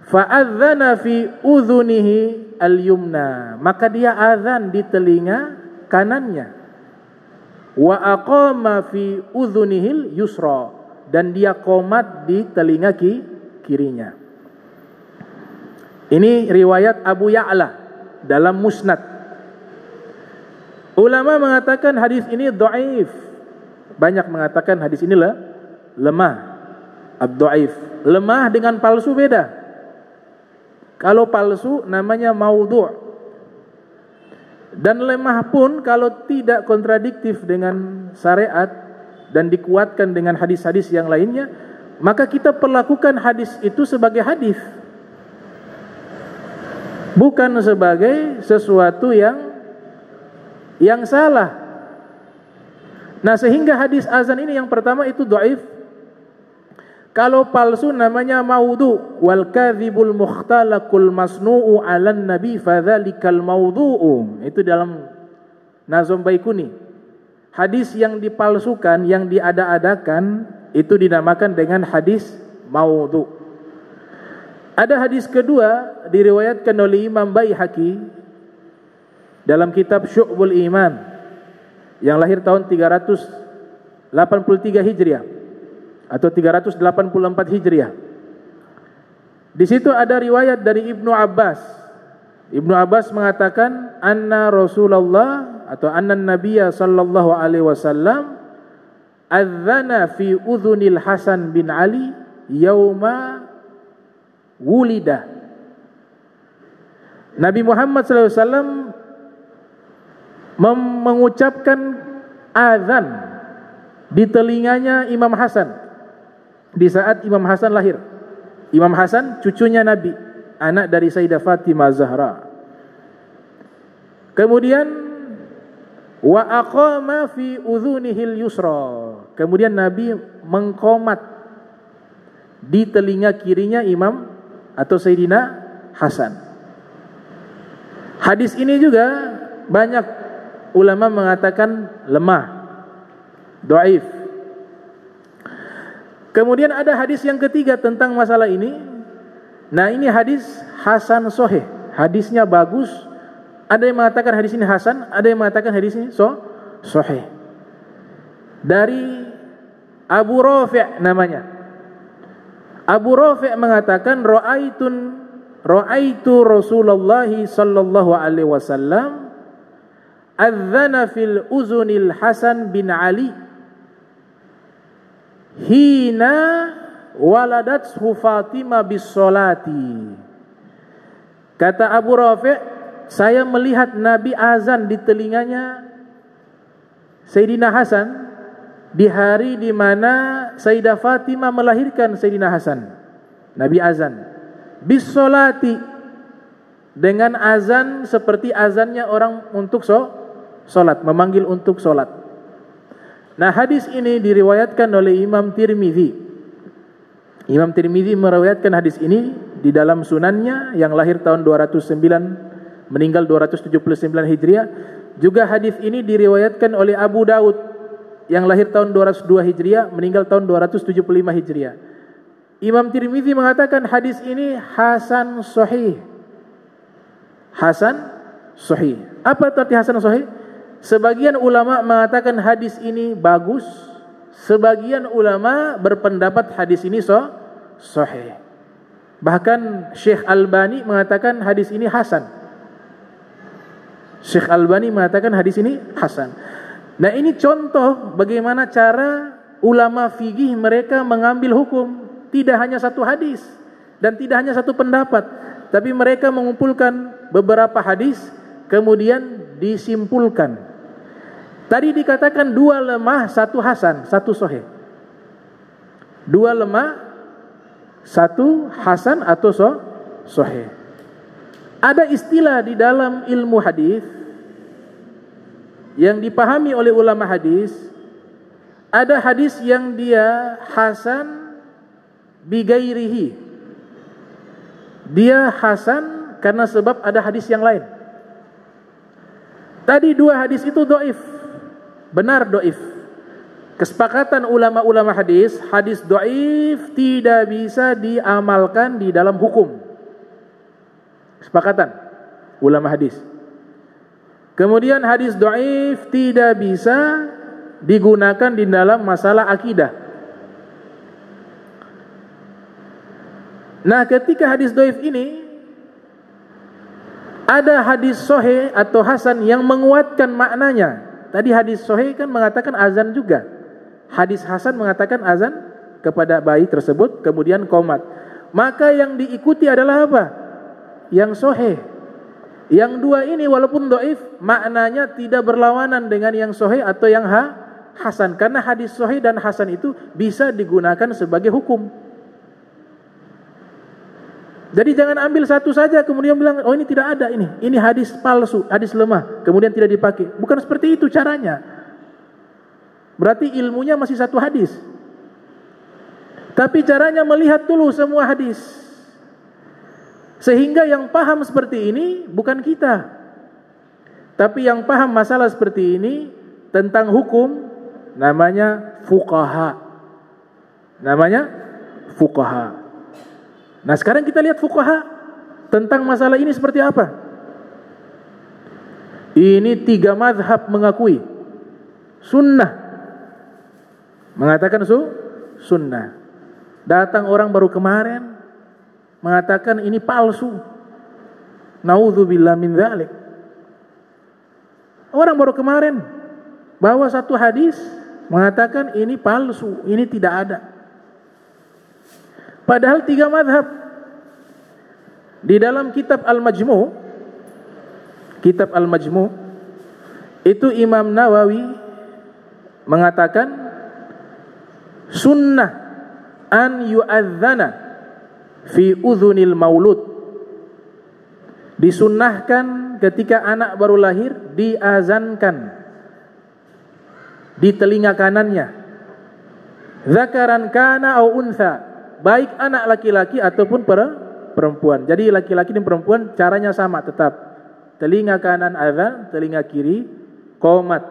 fa'adzana fi udhunihi al-yumna, maka dia azan di telinga kanannya. Wa aqama fi udhunihil yusra, dan dia qomat di telinga kirinya. Ini riwayat Abu Ya'la dalam Musnad. Ulama mengatakan hadis ini dhaif. Banyak mengatakan hadis ini lemah. Ad-dhaif. Lemah dengan palsu beda. Kalau palsu namanya maudhu'. Dan lemah pun kalau tidak kontradiktif dengan syariat dan dikuatkan dengan hadis-hadis yang lainnya, maka kita perlakukan hadis itu sebagai hadis, bukan sebagai sesuatu yang salah. Nah, sehingga hadis azan ini yang pertama itu dhaif. Kalau palsu namanya maudhu. Wal kadzibul mukhtalaqul masnu'u 'alan nabi fadzalikal maudhu'u. Itu dalam Nazm Baikuni. Hadis yang dipalsukan, yang diada-adakan, itu dinamakan dengan hadis maudhu. Ada hadis kedua diriwayatkan oleh Imam Baihaqi dalam kitab Syu'bul Iman yang lahir tahun 383 Hijriah atau 384 Hijriah. Di situ ada riwayat dari Ibnu Abbas. Ibnu Abbas mengatakan anna Rasulullah atau anna Nabiyya sallallahu alaihi wasallam adzana fi udhunil Hasan bin Ali yauma wulida. Nabi Muhammad sallallahu alaihi wasallam mengucapkan azan di telinganya Imam Hasan di saat Imam Hasan lahir. Imam Hasan cucunya Nabi, anak dari Sayyidah Fatimah Zahra. Kemudian wa aqama fi udhunihil yusra. Kemudian Nabi mengqomat di telinga kirinya Imam atau Sayyidina Hasan. Hadis ini juga banyak ulama mengatakan lemah, dhaif. Kemudian ada hadis yang ketiga tentang masalah ini. Nah, ini hadis hasan sahih. Hadisnya bagus. Ada yang mengatakan hadis ini hasan, ada yang mengatakan hadis ini sahih. Dari Abu Rafi' namanya. Abu Rafi' mengatakan ra'aitu Rasulullah sallallahu alaihi wasallam adzana fil uzunil Hasan bin Ali hina waladathu Fatimah bis solati. Kata Abu Rafi', saya melihat Nabi azan di telinganya Sayyidina Hasan di hari di mana Sayyidah Fatimah melahirkan Sayyidina Hasan. Nabi azan bis solati, dengan azan seperti azannya orang untuk solat, memanggil untuk solat. Nah, hadis ini diriwayatkan oleh Imam Tirmidzi. Imam Tirmidzi meriwayatkan hadis ini di dalam sunannya yang lahir tahun 209, meninggal 279 Hijriah. Juga hadis ini diriwayatkan oleh Abu Daud yang lahir tahun 202 Hijriah, meninggal tahun 275 Hijriah. Imam Tirmidzi mengatakan hadis ini hasan sahih. Hasan sahih. Apa arti hasan sahih? Sebagian ulama mengatakan hadis ini bagus, sebagian ulama berpendapat hadis ini sahih. Bahkan Syekh Albani mengatakan hadis ini hasan. Syekh Albani mengatakan hadis ini hasan. Nah, ini contoh bagaimana cara ulama fikih mereka mengambil hukum. Tidak hanya satu hadis dan tidak hanya satu pendapat, tapi mereka mengumpulkan beberapa hadis kemudian disimpulkan. Tadi dikatakan dua lemah, satu hasan, satu sahih. Dua lemah, satu hasan atau sahih. Ada istilah di dalam ilmu hadis yang dipahami oleh ulama hadis. Ada hadis yang dia hasan bigairihi. Dia hasan karena sebab ada hadis yang lain. Tadi dua hadis itu dhaif. Benar dhaif. Kesepakatan ulama-ulama hadis, hadis dhaif tidak bisa diamalkan di dalam hukum. Kesepakatan ulama hadis. Kemudian hadis dhaif tidak bisa digunakan di dalam masalah akidah. Nah, ketika hadis dhaif ini ada hadis sahih atau hasan yang menguatkan maknanya. Tadi hadis sahih kan mengatakan azan juga. Hadis hasan mengatakan azan kepada bayi tersebut kemudian qomat. Maka yang diikuti adalah apa? Yang sahih. Yang dua ini walaupun dhaif, maknanya tidak berlawanan dengan yang sahih atau yang hasan. Karena hadis sahih dan hasan itu bisa digunakan sebagai hukum. Jadi jangan ambil satu saja kemudian bilang, oh ini tidak ada ini. Ini hadis palsu, hadis lemah, kemudian tidak dipakai. Bukan seperti itu caranya. Berarti ilmunya masih satu hadis. Tapi caranya melihat dulu semua hadis. Sehingga yang paham seperti ini bukan kita. Tapi yang paham masalah seperti ini tentang hukum namanya fuqaha. Namanya fuqaha. Nah sekarang kita lihat fuqaha tentang masalah ini seperti apa. Ini 3 mazhab mengakui sunnah. Mengatakan sunnah. Datang orang baru kemarin mengatakan ini palsu. Naudzubillah min dzalik. Orang baru kemarin bawa satu hadis mengatakan ini palsu, ini tidak ada. Padahal 3 mazhab. Di dalam kitab Al-Majmu', itu Imam Nawawi mengatakan sunnah an yu'adzana fi udhunil maulud. Disunnahkan ketika anak baru lahir diazankan di telinga kanannya. Zakaran kana au untha, baik anak laki-laki ataupun perempuan. Jadi laki-laki dan perempuan caranya sama tetap. Telinga kanan azan, telinga kiri qomat.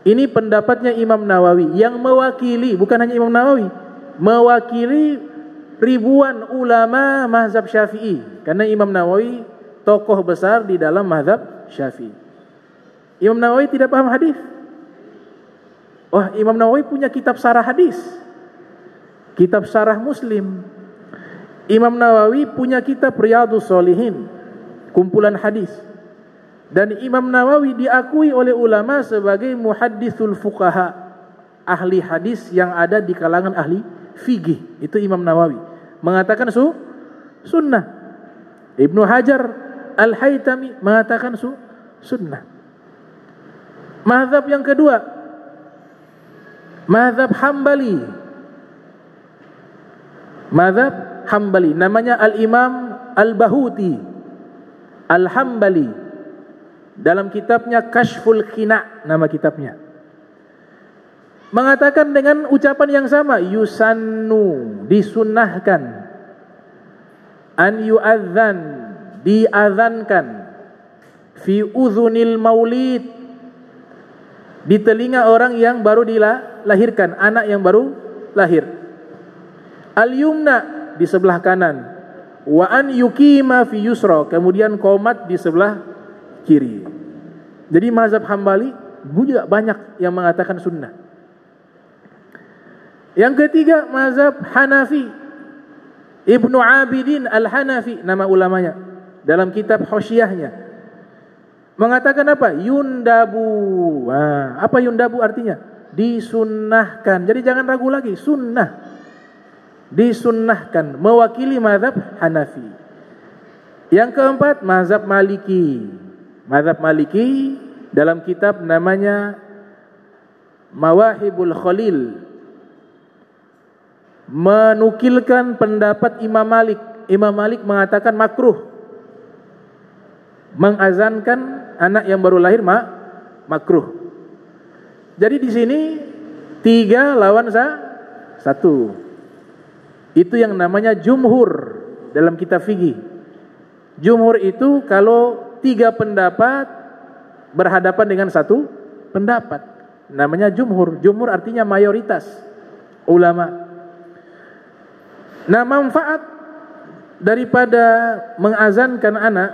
Ini pendapatnya Imam Nawawi yang mewakili, bukan hanya Imam Nawawi, mewakili ribuan ulama mazhab Syafi'i. Karena Imam Nawawi tokoh besar di dalam mazhab Syafi'i. Imam Nawawi tidak paham hadis. Oh, Imam Nawawi punya kitab sarah hadis. Kitab sarah Muslim. Imam Nawawi punya kitab Riyadhus Shalihin, kumpulan hadis. Dan Imam Nawawi diakui oleh ulama sebagai muhadditsul fuqaha, ahli hadis yang ada di kalangan ahli fikih. Itu Imam Nawawi mengatakan sunnah. Ibnu Hajar Al-Haytami mengatakan sunnah. Mazhab yang kedua, mazhab Hambali. Mazhab Hambali namanya Al-Imam Al-Bahuti Al-Hambali. Dalam kitabnya Kashful Qina, nama kitabnya, mengatakan dengan ucapan yang sama, yusannu, disunnahkan, an yu'adzan, diazankan, fi udhunil maulid, di telinga orang yang baru dilahirkan, anak yang baru lahir. Al-yumna, di sebelah kanan, wa an yuqima fi yusra, kemudian qomat di sebelah kiri. Jadi mazhab Hambali juga banyak yang mengatakan sunnah. Yang ketiga mazhab Hanafi. Ibnu Abidin Al-Hanafi nama ulamanya, dalam kitab Hoshiyahnya mengatakan apa? Yundabu. Nah, apa yundabu artinya? Disunnahkan. Jadi jangan ragu lagi, sunnah. Disunnahkan, mewakili mazhab Hanafi. Yang keempat mazhab Maliki. Mazhab Maliki dalam kitab namanya Mawahibul Khalil menukilkan pendapat Imam Malik. Imam Malik mengatakan makruh mengazankan anak yang baru lahir, makruh. Jadi di sini 3 lawan 1. Itu yang namanya jumhur dalam kitab fikih. Jumhur itu kalau 3 pendapat berhadapan dengan 1 pendapat, namanya jumhur. Jumhur artinya mayoritas ulama. Nah, manfaat daripada mengazankan anak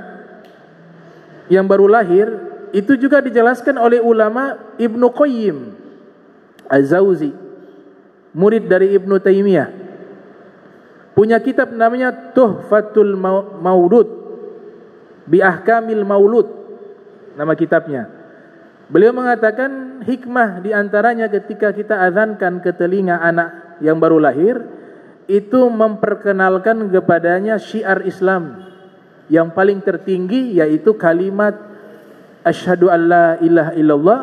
yang baru lahir itu juga dijelaskan oleh ulama Ibnu Qayyim Az-Zawzi, murid dari Ibnu Taimiyah. Punya kitab namanya Tuhfatul Maulud bi Ahkamil Maulud, nama kitabnya. Beliau mengatakan hikmah diantaranya ketika kita azankan ke telinga anak yang baru lahir, itu memperkenalkan kepadanya syiar Islam, Yang paling tertinggi yaitu kalimat asyhadu an la ilaha illallah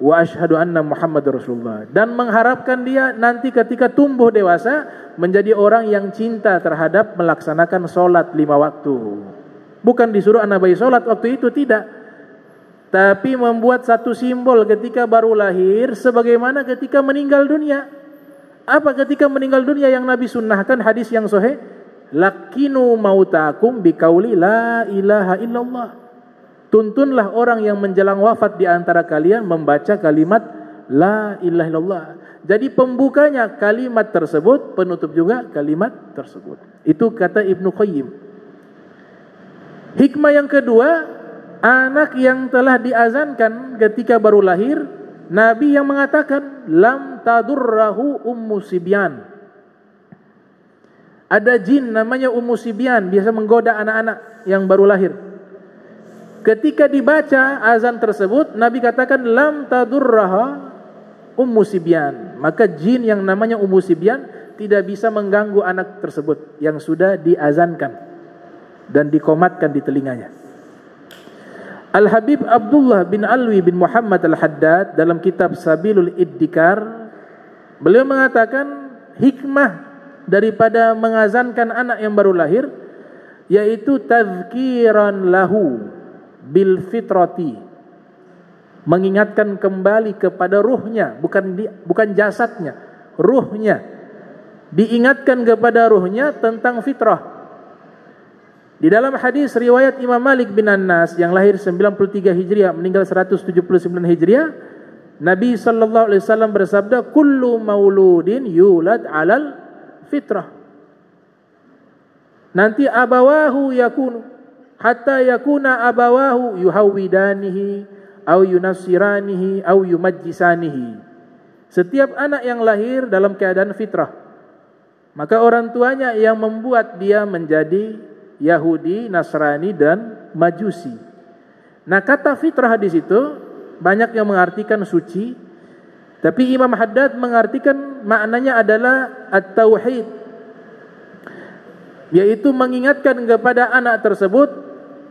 wa asyhadu anna Muhammadar Rasulullah, dan mengharapkan dia nanti ketika tumbuh dewasa menjadi orang yang cinta terhadap melaksanakan sholat 5 waktu. Bukan disuruh anak bayi sholat waktu itu, tidak, tapi membuat satu simbol ketika baru lahir sebagaimana ketika meninggal dunia. Apa ketika meninggal dunia yang Nabi sunnahkan, hadis yang sahih, lakinu mautakum biqauli la ilaha illallah. Tuntunlah orang yang menjelang wafat di antara kalian membaca kalimat la ilaha illallah. Jadi pembukanya kalimat tersebut, penutup juga kalimat tersebut. Itu kata Ibnu Qayyim. Hikmah yang kedua, anak yang telah diazankan ketika baru lahir, Nabi yang mengatakan lam tadurrahu ummu sibyan. Ada jin namanya ummu sibyan, biasa menggoda anak-anak yang baru lahir. Ketika dibaca azan tersebut, Nabi katakan lam tadurraha ummu sibyan. Maka jin yang namanya ummu sibyan tidak bisa mengganggu anak tersebut yang sudah diazankan dan dikomatkan di telinganya. Al-Habib Abdullah bin Alwi bin Muhammad Al-Haddad dalam kitab Sabilul Iddikar, beliau mengatakan hikmah daripada mengazankan anak yang baru lahir yaitu tazkiran lahu bil fitrati, mengingatkan kembali kepada ruhnya, bukan jasadnya, ruhnya. Diingatkan kepada ruhnya tentang fitrah. Di dalam hadis riwayat Imam Malik bin Anas yang lahir 93 Hijriah meninggal 179 Hijriah, Nabi sallallahu alaihi wasallam bersabda, kullu mauludin yulad 'alal fitrah. Nanti abawahu yakunu hatta yakuna abawahu yuhawidanihi au yunassiranihi au yumajjisanihi. Setiap anak yang lahir dalam keadaan fitrah, maka orang tuanya yang membuat dia menjadi Yahudi, Nasrani dan Majusi. Nah, kata fitrah di situ banyak yang mengartikan suci, tapi Imam Haddad mengartikan maknanya adalah at-tauhid, yaitu mengingatkan kepada anak tersebut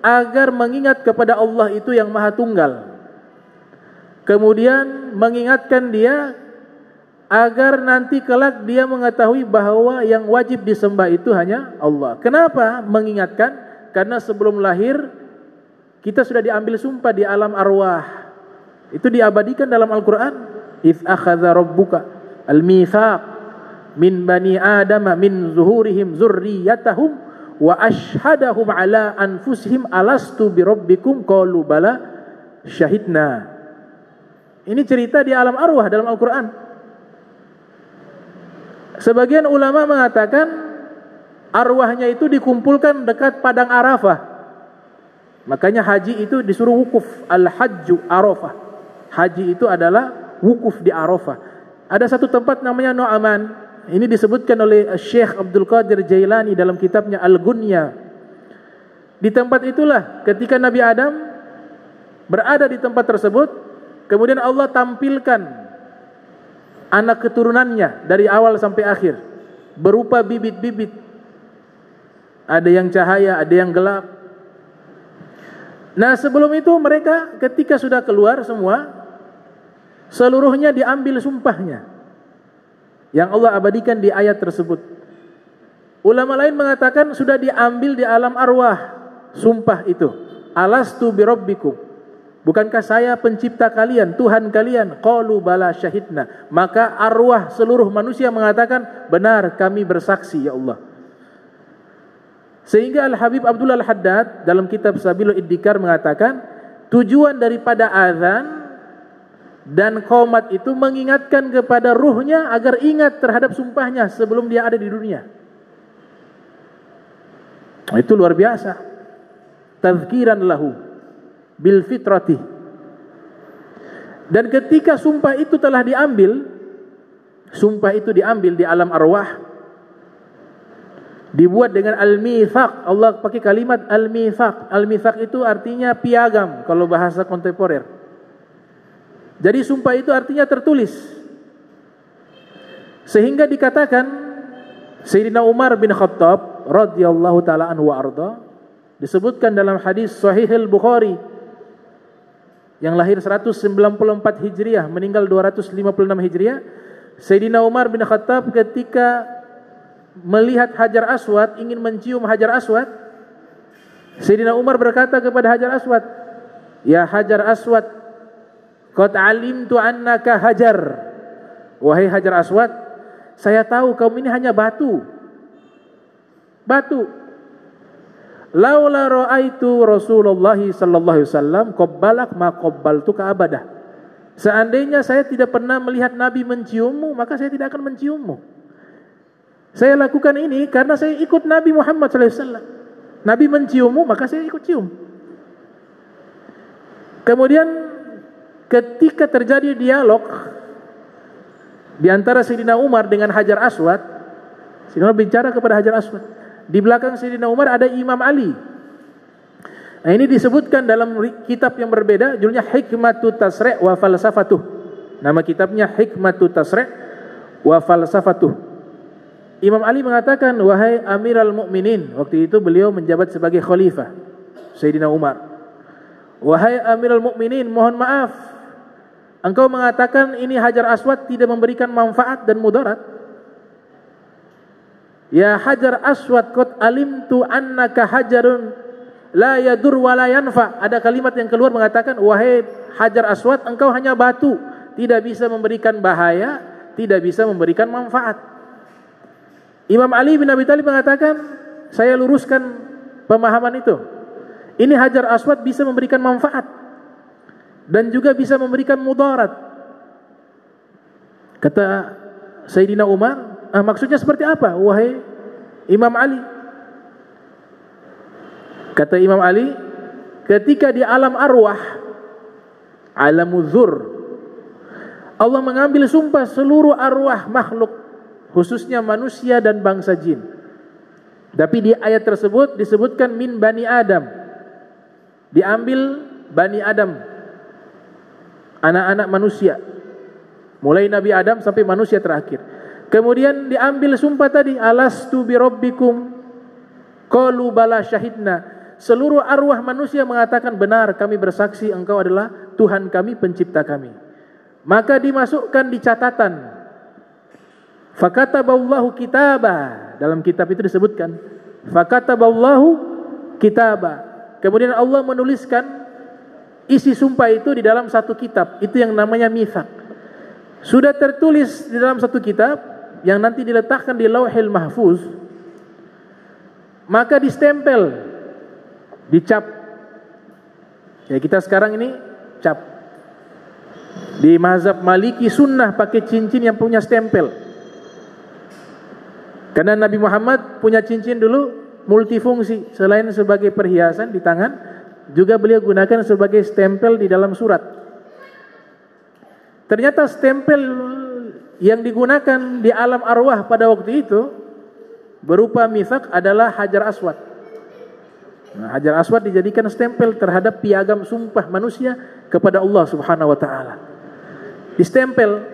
agar mengingat kepada Allah itu yang Maha Tunggal. Kemudian mengingatkan dia agar nanti kelak dia mengetahui bahwa yang wajib disembah itu hanya Allah. Kenapa mengingatkan? Karena sebelum lahir kita sudah diambil sumpah di alam arwah. Itu diabadikan dalam Al-Quran. Idz akhadha rabbuka al-mitsaq min bani adama min zuhurihim zurriyatahum wa ashhadahum ala anfusihim alastu birabbikum qalu bala syahidna. Ini cerita di alam arwah dalam Al-Quran. Sebagian ulama mengatakan arwahnya itu dikumpulkan dekat padang Arafah. Makanya haji itu disuruh wukuf, al-hajju Arafah. Haji itu adalah wukuf di Arafah. Ada satu tempat namanya Nu'aman. Ini disebutkan oleh Syekh Abdul Qadir Jailani dalam kitabnya Al-Gunya. Di tempat itulah ketika Nabi Adam berada di tempat tersebut, kemudian Allah tampilkan anak keturunannya dari awal sampai akhir, berupa bibit-bibit. Ada yang cahaya, ada yang gelap. Nah, sebelum itu mereka ketika sudah keluar semua, seluruhnya diambil sumpahnya yang Allah abadikan di ayat tersebut. Ulama lain mengatakan sudah diambil di alam arwah sumpah itu. Alastu birabbikum, bukankah saya pencipta kalian, Tuhan kalian? Qalu bala syahidna. Maka arwah seluruh manusia mengatakan, benar kami bersaksi ya Allah. Sehingga Al-Habib Abdullah Al-Haddad dalam kitab Sabilul Iddikar mengatakan, tujuan daripada azan dan qomat itu mengingatkan kepada ruhnya agar ingat terhadap sumpahnya sebelum dia ada di dunia. Itu luar biasa. Tazkiran lahu bil fitrati. Dan ketika sumpah itu telah diambil, sumpah itu diambil di alam arwah, dibuat dengan al-mitsaq. Allah pakai kalimat al-mitsaq. Al-mitsaq itu artinya piagam kalau bahasa kontemporer. Jadi sumpah itu artinya tertulis. Sehingga dikatakan Sayyidina Umar bin Khattab radhiyallahu taala anhu wa arda, Disebutkan dalam hadis Sahih Al-Bukhari yang lahir 194 Hijriah, meninggal 256 Hijriah. Sayyidina Umar bin Khattab ketika melihat Hajar Aswad, ingin mencium Hajar Aswad, Sayyidina Umar berkata kepada Hajar Aswad, "Ya Hajar Aswad, qad alimtu annaka hajar." Wahai Hajar Aswad, saya tahu kamu ini hanya batu. Batu. Laula ra'aitu Rasulullah sallallahu alaihi wasallam qabbalak ma qabbaltuka abadah. Seandainya saya tidak pernah melihat Nabi menciummu, maka saya tidak akan menciummu. Saya lakukan ini karena saya ikut Nabi Muhammad sallallahu alaihi wasallam. Nabi menciummu, maka saya ikut cium. Kemudian ketika terjadi dialog di antara Sayyidina Umar dengan Hajar Aswad, Sayyidina Umar bicara kepada Hajar Aswad. Di belakang Sayyidina Umar ada Imam Ali. Nah, ini disebutkan dalam kitab yang berbeda, judulnya Hikmatut Tasri' wa Falsafatuh. Nama kitabnya Hikmatut Tasri' wa Falsafatuh. Imam Ali mengatakan, "Wahai Amirul Mukminin," waktu itu beliau menjabat sebagai khalifah Sayyidina Umar. "Wahai Amirul Mukminin, mohon maaf, engkau mengatakan ini Hajar Aswad tidak memberikan manfaat dan mudarat. Ya Hajar Aswad, qad alimtu annaka hajarun la yadur wa la yanfa." Ada kalimat yang keluar mengatakan, "Wahai Hajar Aswad, engkau hanya batu, tidak bisa memberikan bahaya, tidak bisa memberikan manfaat." Imam Ali bin Abi Thalib mengatakan, saya luruskan pemahaman itu. Ini Hajar Aswad bisa memberikan manfaat dan juga bisa memberikan mudarat. Kata Sayyidina Umar, maksudnya seperti apa, wahai Imam Ali? Kata Imam Ali, ketika di alam arwah, alamuzur, Allah mengambil sumpah seluruh arwah makhluk, khususnya manusia dan bangsa jin. Tapi di ayat tersebut disebutkan min Bani Adam. Diambil Bani Adam, anak-anak manusia, mulai Nabi Adam sampai manusia terakhir. Kemudian diambil sumpah tadi, alastu bi rabbikum, qalu bala syahidna. Seluruh arwah manusia mengatakan, benar kami bersaksi engkau adalah Tuhan kami, pencipta kami. Maka dimasukkan di catatan, fakataballahu kitabah. Dalam kitab itu disebutkan fakataballahu kitabah. Kemudian Allah menuliskan isi sumpah itu di dalam satu kitab. Itu yang namanya mitsaq. Sudah tertulis di dalam satu kitab yang nanti diletakkan di Lauhil Mahfuz. Maka distempel, dicap. Ya, kita sekarang ini cap. Di mazhab Maliki sunnah pakai cincin yang punya stempel. Karena Nabi Muhammad punya cincin dulu multifungsi, selain sebagai perhiasan di tangan, juga beliau gunakan sebagai stempel di dalam surat. Ternyata stempel yang digunakan di alam arwah pada waktu itu berupa mitsaq adalah Hajar Aswad. Nah, Hajar Aswad dijadikan stempel terhadap piagam sumpah manusia kepada Allah Subhanahu wa taala. Distempel.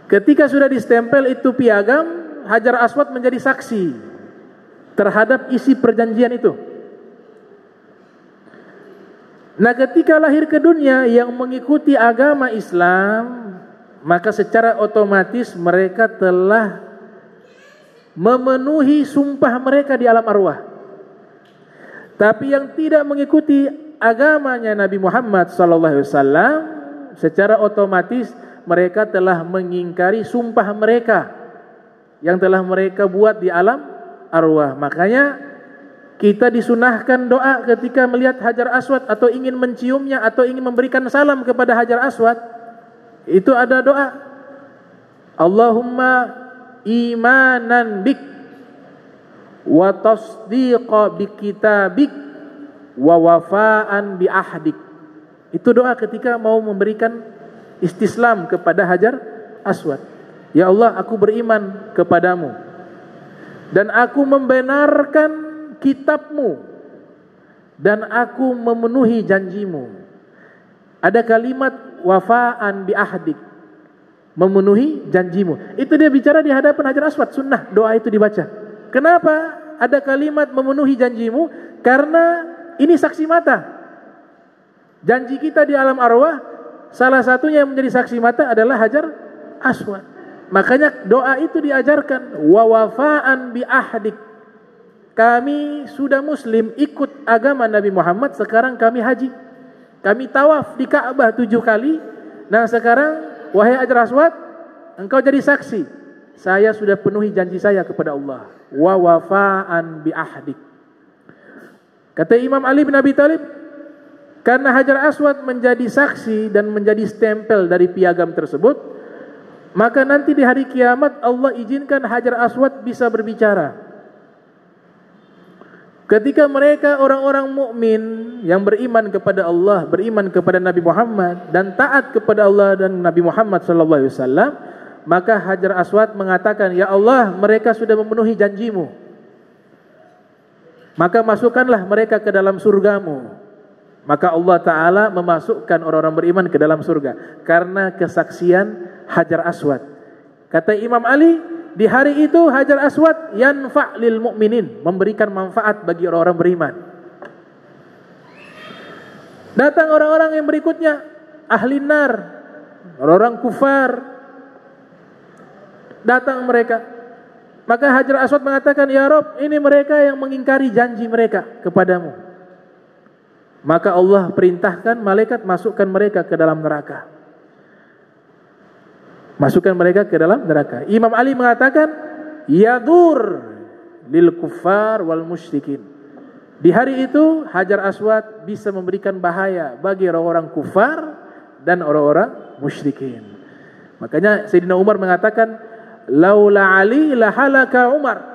Ketika sudah distempel itu piagam, Hajar Aswad menjadi saksi terhadap isi perjanjian itu. Nah, ketika lahir ke dunia yang mengikuti agama Islam, maka secara otomatis mereka telah memenuhi sumpah mereka di alam arwah. Tapi yang tidak mengikuti agamanya Nabi Muhammad SAW, secara otomatis mereka telah mengingkari sumpah mereka yang telah mereka buat di alam arwah. Makanya kita disunahkan doa ketika melihat Hajar Aswad atau ingin menciumnya atau ingin memberikan salam kepada Hajar Aswad. Itu ada doa, Allahumma imanan bik wa tasdiqa bi kitabik wa wafaan bi ahdik. Itu doa ketika mau memberikan istislam kepada Hajar Aswad. Ya Allah, aku beriman kepadamu dan aku membenarkan kitabmu dan aku memenuhi janjimu. Ada kalimat wafaan bi ahdik, memenuhi janjimu. Itu dia bicara di hadapan Hajar Aswad, sunnah doa itu dibaca. Kenapa ada kalimat memenuhi janjimu? Karena ini saksi mata. Janji kita di alam arwah, salah satunya yang menjadi saksi mata adalah Hajar Aswad. Makanya doa itu diajarkan, wa wafa'an bi ahdik. Kami sudah muslim, ikut agama Nabi Muhammad, sekarang kami haji. Kami tawaf di Ka'bah 7 kali. Nah sekarang, wahai Hajar Aswad, engkau jadi saksi. Saya sudah penuhi janji saya kepada Allah. Wa wafa'an bi ahdik. Kata Imam Ali bin Abi Thalib, karena Hajar Aswad menjadi saksi dan menjadi stempel dari piagam tersebut, maka nanti di hari kiamat Allah izinkan Hajar Aswad bisa berbicara. Ketika mereka orang-orang mukmin yang beriman kepada Allah, beriman kepada Nabi Muhammad dan taat kepada Allah dan Nabi Muhammad sallallahu alaihi wasallam, maka Hajar Aswad mengatakan, "Ya Allah, mereka sudah memenuhi janjimu. Maka masukkanlah mereka ke dalam surgamu." Maka Allah Ta'ala memasukkan orang-orang beriman ke dalam surga karena kesaksian Hajar Aswad. Kata Imam Ali, di hari itu Hajar Aswad yanfa' lil mu'minin, memberikan manfaat bagi orang-orang beriman. Datang orang-orang yang berikutnya, ahli nar, orang-orang kufar. Datang mereka. Maka Hajar Aswad mengatakan, "Ya Rabb, ini mereka yang mengingkari janji mereka kepadamu." Maka Allah perintahkan malaikat masukkan mereka ke dalam neraka. Masukkan mereka ke dalam neraka. Imam Ali mengatakan, yadur lil kuffar wal musyrikin. Di hari itu Hajar Aswad bisa memberikan bahaya bagi orang-orang kufar dan orang-orang musyrikin. Makanya Sayyidina Umar mengatakan, laula Ali la halaka Umar.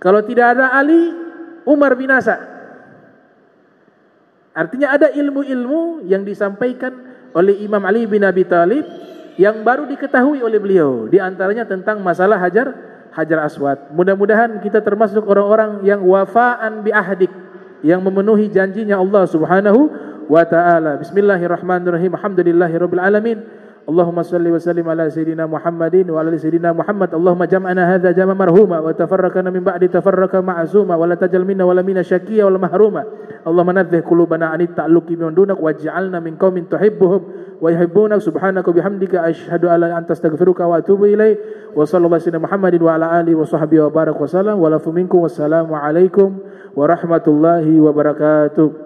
Kalau tidak ada Ali, Umar binasa. Artinya ada ilmu-ilmu yang disampaikan oleh Imam Ali bin Abi Thalib yang baru diketahui oleh beliau. Di antaranya tentang masalah Hajar Aswad. Mudah-mudahan kita termasuk orang-orang yang wafa'an bi ahdik, yang memenuhi janjinya Allah Subhanahu wa ta'ala. Bismillahirrahmanirrahim. Alhamdulillahirabbil alamin. Allahumma salli wa sallim ala sayyidina Muhammadin wa ala sayyidina Muhammad. Allahumma jam'ana hadza jam'a marhuma wa tafarraqana min ba'di tafarraqa ma'zuma wa la tajal minna wa la minna syaqiyya wa la mahruma. Allahumma nadhih qulubana anit ta'alluqi min dunak waj'alna min qaumin tuhibbuhum wa yuhibbunak. Subhanaka bihamdika asyhadu an la ilaha illa anta astaghfiruka wa atubu ilaik. Wa sallallahu alaihi Muhammadin wa ala alihi wa sahbihi wa barak wa salam wa lafu minkum. Wassalamu alaikum warahmatullahi wabarakatuh.